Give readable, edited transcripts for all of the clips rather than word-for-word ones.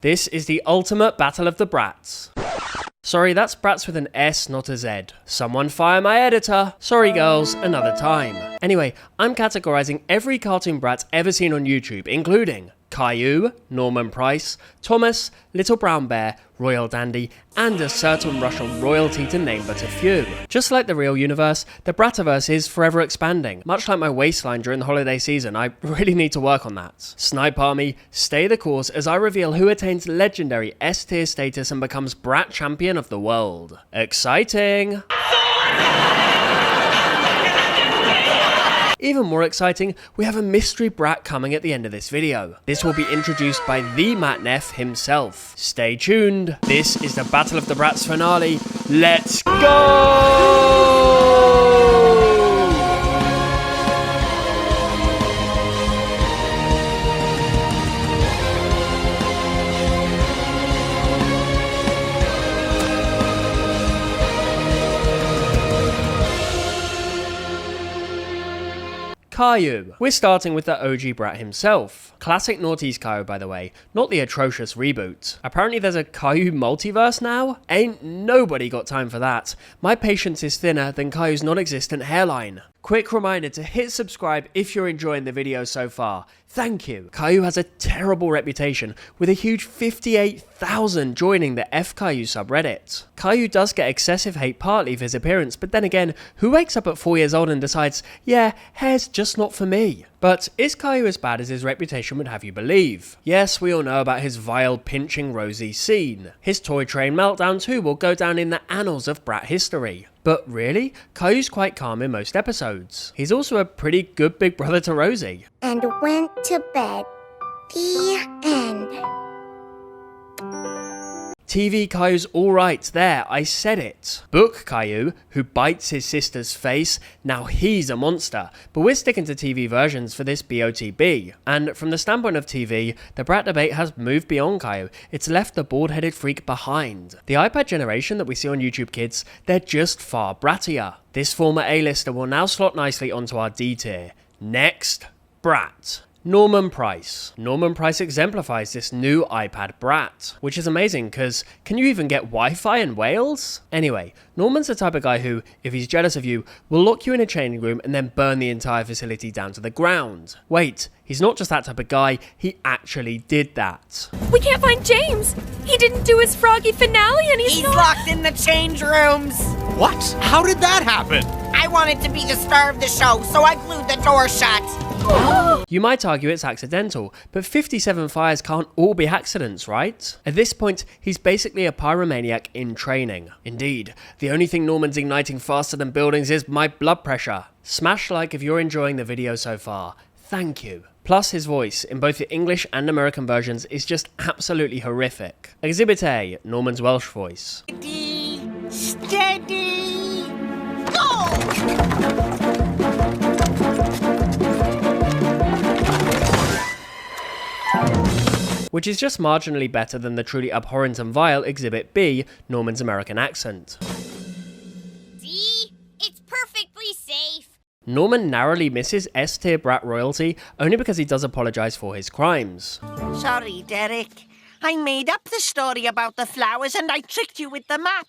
This is the ultimate battle of the brats. Sorry, that's brats with an S, not a Z. Someone fire my editor. Sorry girls, another time. Anyway, I'm categorizing every cartoon brat ever seen on YouTube, including Caillou, Norman Price, Thomas, Little Brown Bear, Royal Dandy, and a certain Russian royalty to name but a few. Just like the real universe, the Brativerse is forever expanding. Much like my waistline during the holiday season, I really need to work on that. Snipe Army, stay the course as I reveal who attains legendary S-tier status and becomes Brat Champion of the world. Exciting! Even more exciting, we have a mystery brat coming at the end of this video. This will be introduced by the Neff himself. Stay tuned. This is the Battle of the Brats finale. Let's go! Caillou. We're starting with the OG brat himself. Classic noughties Caillou, by the way, not the atrocious reboot. Apparently there's a Caillou multiverse now? Ain't nobody got time for that. My patience is thinner than Caillou's non-existent hairline. Quick reminder to hit subscribe if you're enjoying the video so far. Thank you. Caillou has a terrible reputation, with a huge 58,000 joining the F Caillou subreddit. Caillou does get excessive hate partly for his appearance, but then again, who wakes up at 4 years old and decides, yeah, hair's just not for me? But is Caillou as bad as his reputation would have you believe? Yes, we all know about his vile pinching Rosie scene. His toy train meltdown too will go down in the annals of brat history. But really, Caillou's quite calm in most episodes. He's also a pretty good big brother to Rosie. And went to bed. The end. TV Caillou's alright there, I said it. Book Caillou, who bites his sister's face, now he's a monster, but we're sticking to TV versions for this BOTB. And from the standpoint of TV, the brat debate has moved beyond Caillou, it's left the bald-headed freak behind. The iPad generation that we see on YouTube Kids, they're just far brattier. This former A-lister will now slot nicely onto our D tier. Next, Brat. Norman Price. Norman Price exemplifies this new iPad brat, which is amazing because can you even get Wi-Fi in Wales? Anyway, Norman's the type of guy who, if he's jealous of you, will lock you in a changing room and then burn the entire facility down to the ground. Wait, he's not just that type of guy, he actually did that. We can't find James! He didn't do his froggy finale and he's not- locked in the change rooms! What? How did that happen? I wanted to be the star of the show, so I glued the door shut. You might argue it's accidental, but 57 fires can't all be accidents, right? At this point, he's basically a pyromaniac in training. Indeed, the only thing Norman's igniting faster than buildings is my blood pressure. Smash like if you're enjoying the video so far. Thank you. Plus his voice, in both the English and American versions, is just absolutely horrific. Exhibit A, Norman's Welsh voice. Steady, go! Which is just marginally better than the truly abhorrent and vile Exhibit B, Norman's American accent. See? It's perfectly safe. Norman narrowly misses S-tier brat royalty only because he does apologise for his crimes. Sorry, Derek. I made up the story about the flowers and I tricked you with the map.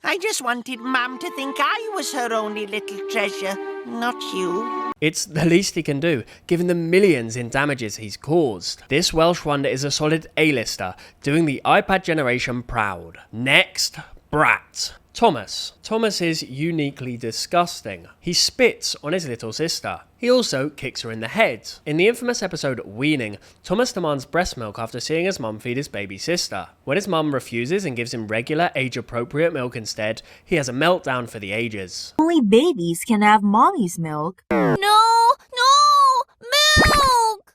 I just wanted Mum to think I was her only little treasure, not you. It's the least he can do, given the millions in damages he's caused. This Welsh wonder is a solid A-lister, doing the iPad generation proud. Next, Brat. Thomas. Thomas is uniquely disgusting. He spits on his little sister. He also kicks her in the head. In the infamous episode Weaning, Thomas demands breast milk after seeing his mum feed his baby sister. When his mum refuses and gives him regular, age-appropriate milk instead, he has a meltdown for the ages. Only babies can have mommy's milk. No! Milk! Milk!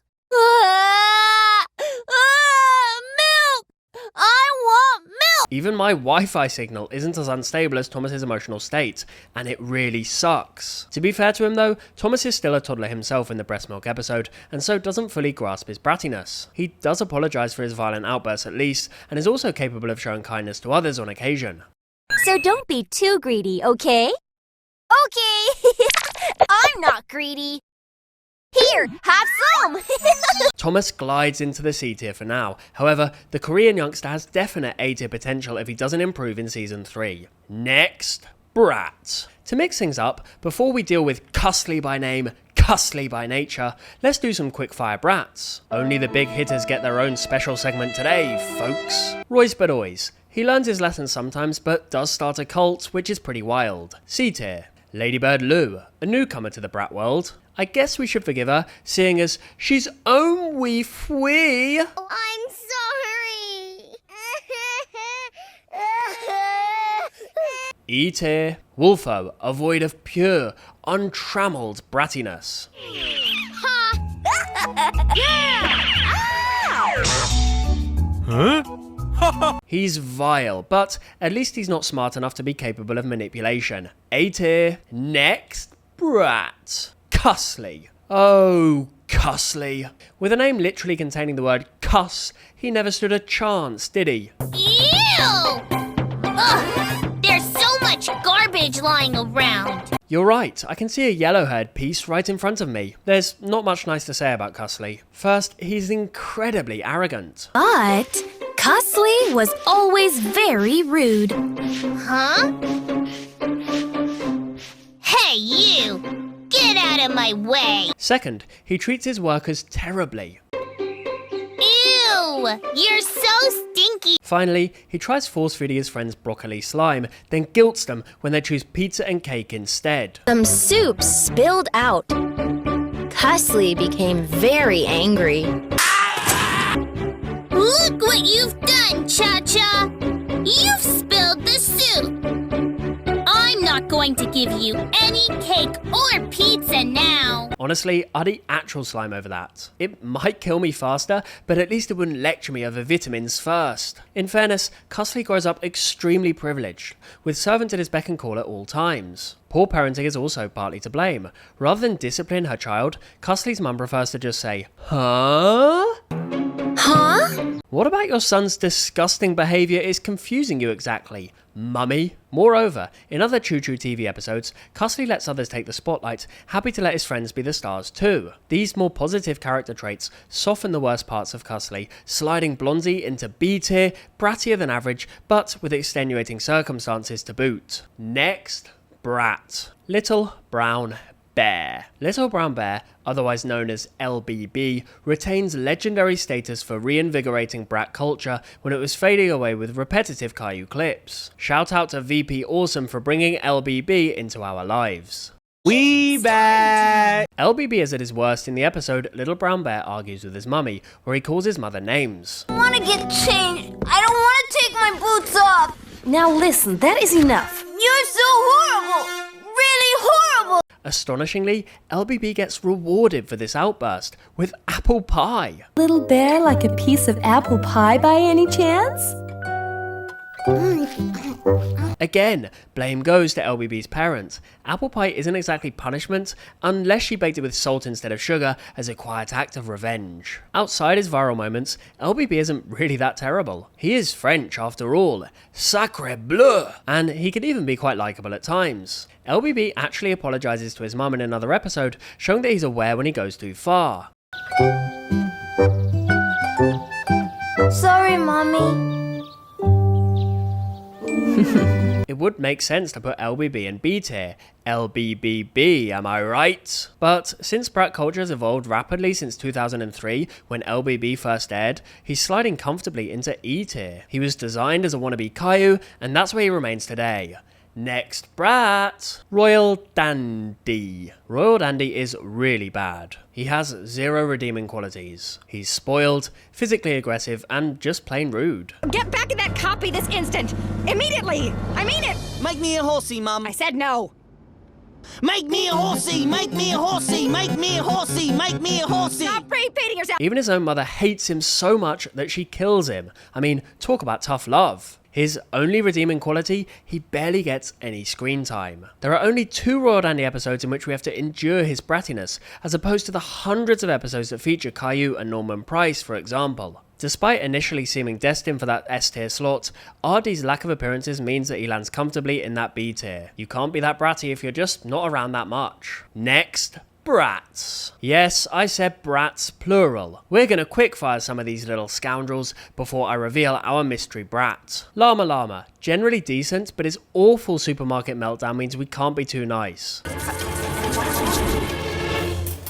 I want milk! Even my Wi-Fi signal isn't as unstable as Thomas's emotional state, and it really sucks. To be fair to him though, Thomas is still a toddler himself in the breast milk episode, and so doesn't fully grasp his brattiness. He does apologise for his violent outbursts at least, and is also capable of showing kindness to others on occasion. So don't be too greedy, okay? Okay! I'm not greedy. Here, have some! Thomas glides into the C tier for now. However, the Korean youngster has definite A tier potential if he doesn't improve in season 3. Next, Brat. To mix things up, before we deal with Cussley by name, Cussley by nature, let's do some quickfire brats. Only the big hitters get their own special segment today, folks. Roy's Bedoys. He learns his lessons sometimes, but does start a cult, which is pretty wild. C tier. Ladybird Lou, a newcomer to the brat world. I guess we should forgive her, seeing as she's own wee fwee. I'm sorry. E tier. Wolfo, a void of pure, untrammeled brattiness. Huh? He's vile, but at least he's not smart enough to be capable of manipulation. A tier. Next, Brat. Cussley. Oh, Cussley. With a name literally containing the word cuss, he never stood a chance, did he? Ew! Ugh, there's so much garbage lying around. You're right, I can see a yellow-haired piece right in front of me. There's not much nice to say about Cussley. First, he's incredibly arrogant. But Cussley was always very rude. Huh? Hey, you! Get out of my way! Second, he treats his workers terribly. Ew! You're so stinky! Finally, he tries force-feeding his friends broccoli slime, then guilts them when they choose pizza and cake instead. Some soup spilled out. Cussley became very angry. Look what you've done, Cha-Cha! You've spilled the soup! I'm not going to give you any cake or pizza now! Honestly, I'd eat actual slime over that. It might kill me faster, but at least it wouldn't lecture me over vitamins first. In fairness, Cussley grows up extremely privileged, with servants at his beck and call at all times. Poor parenting is also partly to blame. Rather than discipline her child, Cussley's mum prefers to just say, "Huh? Huh? What about your son's disgusting behaviour is confusing you exactly, mummy?" Moreover, in other Choo Choo TV episodes, Cussley lets others take the spotlight, happy to let his friends be the stars too. These more positive character traits soften the worst parts of Cussley, sliding Blondie into B tier, brattier than average, but with extenuating circumstances to boot. Next, Brat. Little Brown Bear. Little Brown Bear, otherwise known as LBB, retains legendary status for reinvigorating brat culture when it was fading away with repetitive Caillou clips. Shout out to VP Awesome for bringing LBB into our lives. We back! LBB is at his worst in the episode Little Brown Bear argues with his mummy, where he calls his mother names. I want to get changed. I don't want to take my boots off. Now listen, that is enough. You're so horrible. Really horrible. Astonishingly, LBB gets rewarded for this outburst with apple pie. Little bear like a piece of apple pie by any chance? Again, blame goes to LBB's parents. Apple pie isn't exactly punishment, unless she baked it with salt instead of sugar as a quiet act of revenge. Outside his viral moments, LBB isn't really that terrible. He is French after all, sacre bleu, and he can even be quite likeable at times. LBB actually apologizes to his mum in another episode, showing that he's aware when he goes too far. Sorry, Mommy. It would make sense to put LBB in B tier. LBBB, am I right? But since brat culture has evolved rapidly since 2003, when LBB first aired, he's sliding comfortably into E tier. He was designed as a wannabe Caillou, and that's where he remains today. Next brat, Royal Dandy. Royal Dandy is really bad. He has zero redeeming qualities. He's spoiled, physically aggressive, and just plain rude. Get back in that copy this instant! Immediately! I mean it! Make me a horsey, Mum. I said no! Make me a horsey! Make me a horsey! Make me a horsey! Make me a horsey! Stop repeating yourself! Even his own mother hates him so much that she kills him. I mean, talk about tough love. His only redeeming quality, he barely gets any screen time. There are only 2 Royal Dandy episodes in which we have to endure his brattiness, as opposed to the hundreds of episodes that feature Caillou and Norman Price, for example. Despite initially seeming destined for that S tier slot, RD's lack of appearances means that he lands comfortably in that B tier. You can't be that bratty if you're just not around that much. Next, brats. Yes, I said brats plural. We're gonna quickfire some of these little scoundrels before I reveal our mystery brat. Llama Llama, generally decent, but his awful supermarket meltdown means we can't be too nice.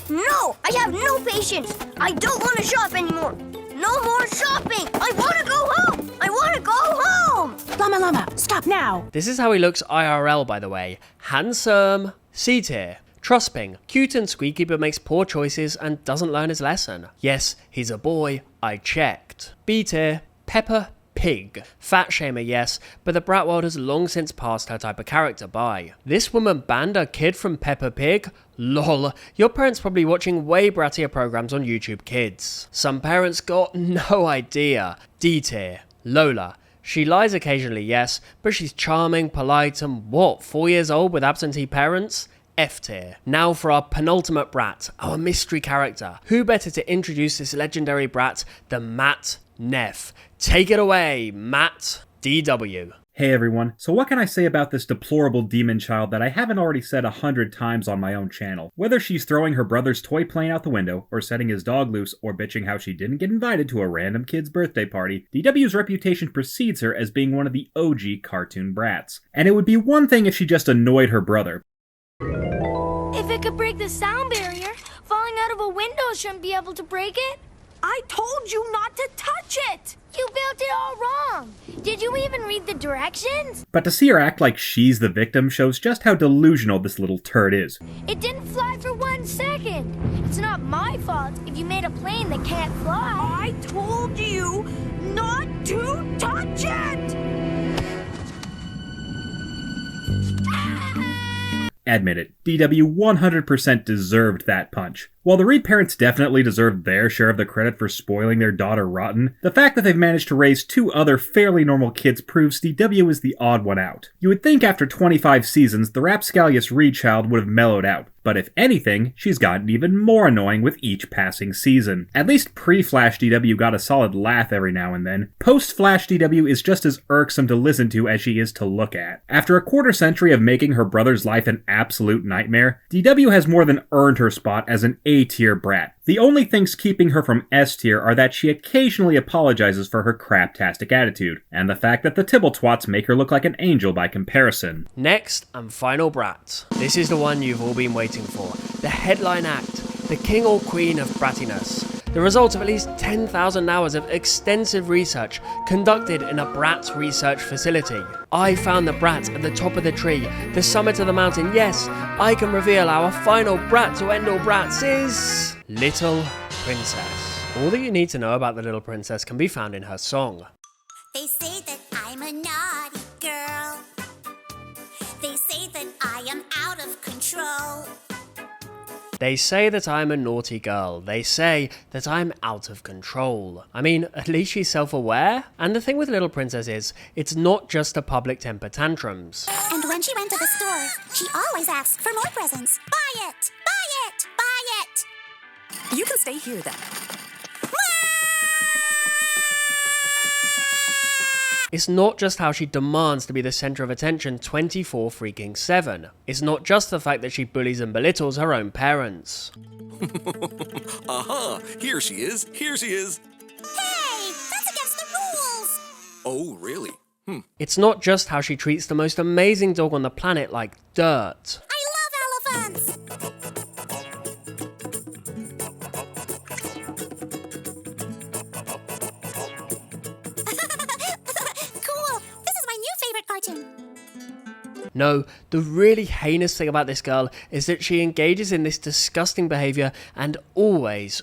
No, I have no patience. I don't want to shop anymore. No more shopping. I want to go home. I want to go home. Llama Llama, stop now. This is how he looks IRL, by the way. Handsome. C tier. Trusping, cute and squeaky but makes poor choices and doesn't learn his lesson. Yes, he's a boy, I checked. B tier, Peppa Pig. Fat shamer, yes, but the brat world has long since passed her type of character by. This woman banned her kid from Peppa Pig? Lol, your parents probably watching way brattier programs on YouTube Kids. Some parents got no idea. D tier, Lola. She lies occasionally, yes, but she's charming, polite, and what, 4 years old with absentee parents? F tier. Now for our penultimate brat, our mystery character. Who better to introduce this legendary brat than Matt Neff? Take it away, Matt DW. Hey everyone, so what can I say about this deplorable demon child that I haven't already said 100 times on my own channel? Whether she's throwing her brother's toy plane out the window, or setting his dog loose, or bitching how she didn't get invited to a random kid's birthday party, DW's reputation precedes her as being one of the OG cartoon brats. And it would be one thing if she just annoyed her brother. If it could break the sound barrier, falling out of a window shouldn't be able to break it. I told you not to touch it. You built it all wrong. Did you even read the directions? But to see her act like she's the victim shows just how delusional this little turd is. It didn't fly for 1 second. It's not my fault if you made a plane that can't fly. I told you not to touch it! Admit it, DW 100% deserved that punch. While the Reed parents definitely deserved their share of the credit for spoiling their daughter rotten, the fact that they've managed to raise 2 other fairly normal kids proves DW is the odd one out. You would think after 25 seasons, the rapscallious Reed child would have mellowed out, but if anything, she's gotten even more annoying with each passing season. At least pre-Flash DW got a solid laugh every now and then. Post-Flash DW is just as irksome to listen to as she is to look at. After a quarter century of making her brother's life an absolute nightmare, DW has more than earned her spot as an A-tier brat. The only things keeping her from S-tier are that she occasionally apologizes for her craptastic attitude, and the fact that the Tibble-twats make her look like an angel by comparison. Next and final brat. This is the one you've all been waiting for. The headline act, the king or queen of brattiness. The result of at least 10,000 hours of extensive research conducted in a brat research facility. I found the brat at the top of the tree, the summit of the mountain. Yes, I can reveal our final brat to end all brats is Little Princess. All that you need to know about the Little Princess can be found in her song. They say that I'm a naughty girl. They say that I am out of control. They say that I'm a naughty girl. They say that I'm out of control. I mean, at least she's self-aware. And the thing with Little Princess is, it's not just a public temper tantrums. And when she went to the store, she always asks for more presents. Buy it! Buy it! Buy it! You can stay here then. It's not just how she demands to be the center of attention 24/7. It's not just the fact that she bullies and belittles her own parents. Aha! Here she is! Here she is! Hey! That's against the rules! Oh, really? It's not just how she treats the most amazing dog on the planet like dirt. I love elephants! No, the really heinous thing about this girl is that she engages in this disgusting behavior and always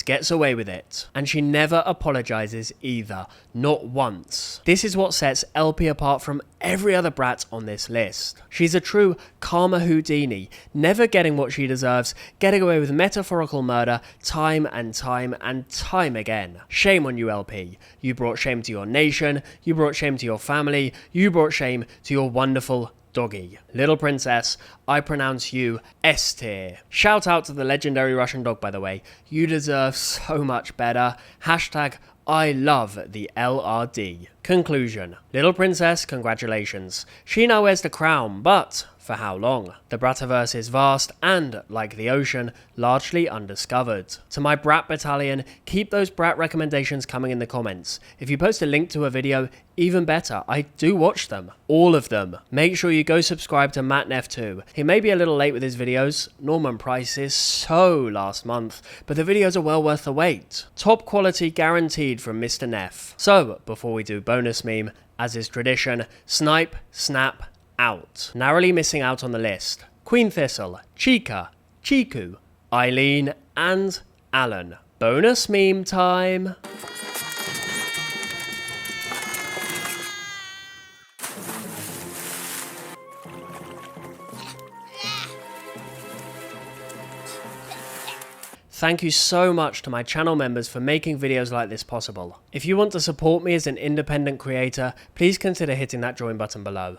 gets away with it. And she never apologizes either, not once. This is what sets LP apart from every other brat on this list. She's a true karma Houdini, never getting what she deserves, getting away with metaphorical murder time and time again. Shame on you, LP. You brought shame to your nation, you brought shame to your family, you brought shame to your wonderful doggy. Little Princess, I pronounce you S tier. Shout out to the legendary Russian dog, by the way. You deserve so much better. Hashtag I love the LRD. Conclusion. Little Princess, congratulations. She now wears the crown, but for how long? The Brativerse is vast and, like the ocean, largely undiscovered. To my Brat battalion, keep those Brat recommendations coming in the comments. If you post a link to a video, even better, I do watch them. All of them. Make sure you go subscribe to Matt Neff too. He may be a little late with his videos, Norman Price is so last month, but the videos are well worth the wait. Top quality guaranteed from Mr. Neff. So, before we do bonus meme, as is tradition, snipe, snap, out. Narrowly missing out on the list: Queen Thistle, Chica, Chiku, Eileen, and Alan. Bonus meme time! Thank you so much to my channel members for making videos like this possible. If you want to support me as an independent creator, please consider hitting that join button below.